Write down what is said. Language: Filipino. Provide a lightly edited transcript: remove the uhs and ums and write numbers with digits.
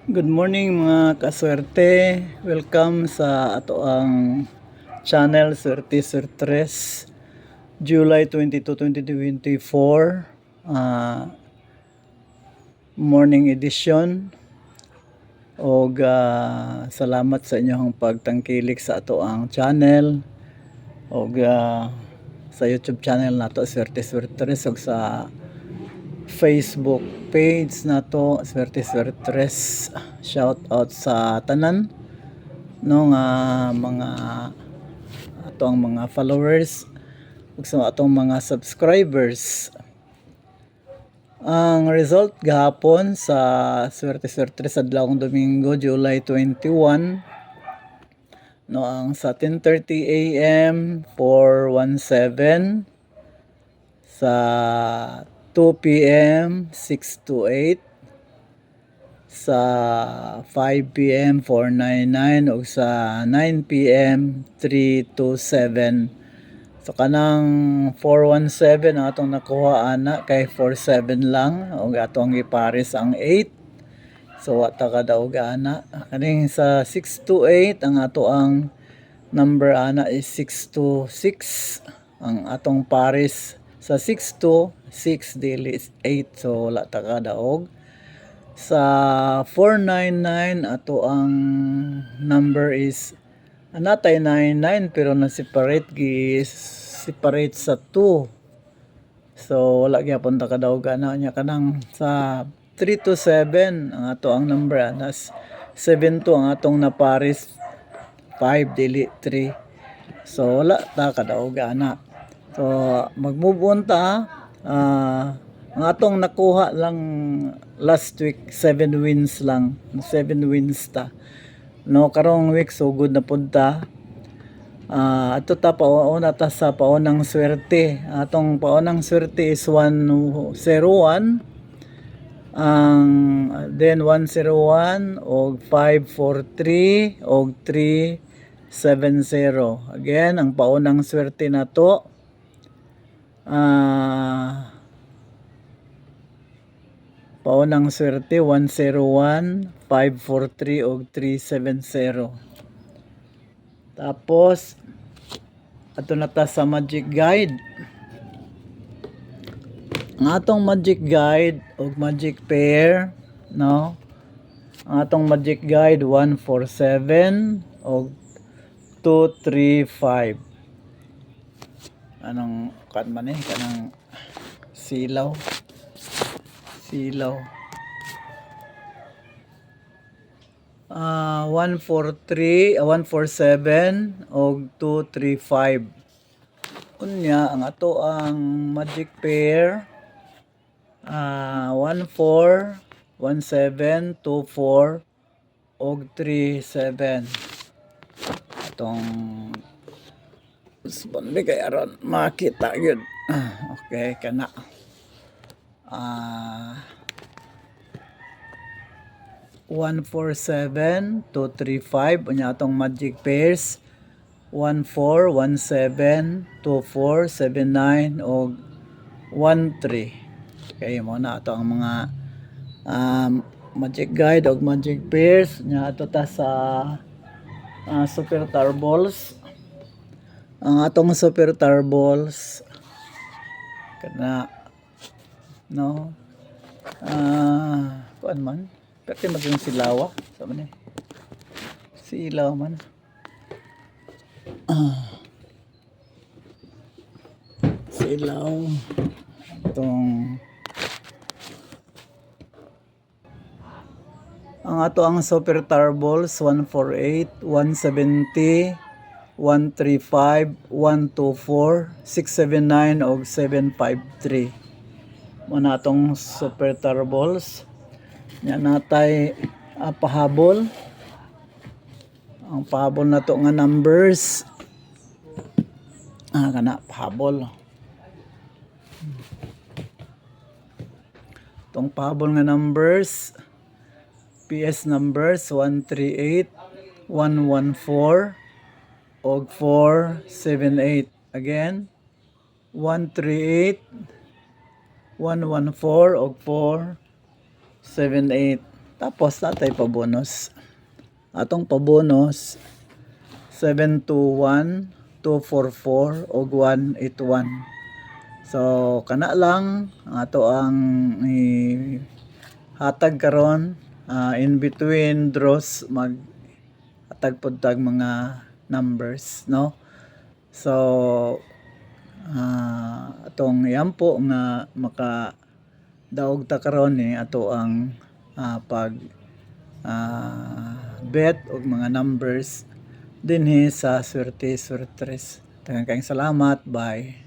Good morning mga kaswerte. Welcome sa ato ang channel Swerte Surtres July 22, 2024 morning edition. Og salamat sa inyong pagtangkilik sa ato ang channel og sa YouTube channel nato Swerte Surtres og sa Facebook page nato Swerte Surtres. Shout out sa tanan no nga mga atong mga followers ug sa atong mga subscribers. Ang result gahapon sa Swerte sa adlawng Domingo, July 21, no, ang sa 10:30 AM 417, sa 2 PM 628, sa 5 PM 499 ug sa 9 PM 327. So kanang 417 ang atong nakuha ana kay 47 lang ug atong gipares ang 8. So wata ka daog ana. Kaning sa 628 ang ato ang number ana is 626. Ang atong pares sa 626 dili is 8, so wala ta ka daog. Sa 499 ato ang number is anatay 99 pero na-separate sa 2. So wala gyapon ta kadaog ana nya kanang sa 3 to 7 ang ato ang number anas 7 to ang atong napares 5 dili 3. So wala ta kadaog ana. So mag-move on ta. Ang atong nakuha lang last week 7 wins lang. 7 wins ta. No, karong week so good na punta. Ato ta pauna ta sa paunang swerte. Atong paunang swerte is 101. Ang then 101 og 543 og 370. Again, ang paunang swerte nato paunang swerte 101, 543 og 370. Tapos ato na ta sa magic guide. Ang atong magic guide og magic pair, no? Ang atong magic guide 147 og 235. Anong kan man kanang silaw. 143, 147 og 235. Unya ang ato ang magic pair 14, 17, 24 og 37. Atong responde kay aron makita gyud. Okay kana. 147, 235 unya atong magic pairs 14, 17, 24, 79 og 13. Okay mo na ato ang mga magic guide og magic pairs nya ato ta sa super tarballs. Ang atong super tarballs kana no kuan man pati maging silawa sa man silaw man silaw itong ang ato ang super tarballs 148, 170, 135, 124, 679 og 753. Muna atong super tarballs nya natay pahabol. Ang pahabol na to nga numbers kana pahabol. Tong pahabol nga numbers PS numbers 138, 114 og 478. Again 138, 114 og 478. Tapos natay pabonus. Atong pabonus 721, 244 ug 181. So kana lang ato ang hatag karon, in between draws mag hatag pod tag mga numbers, no? So atong yampo nga maka daog ta karon ni ato ang pag bet og mga numbers dinhi sa Swerte Swertres. Daghang kayong salamat. Bye.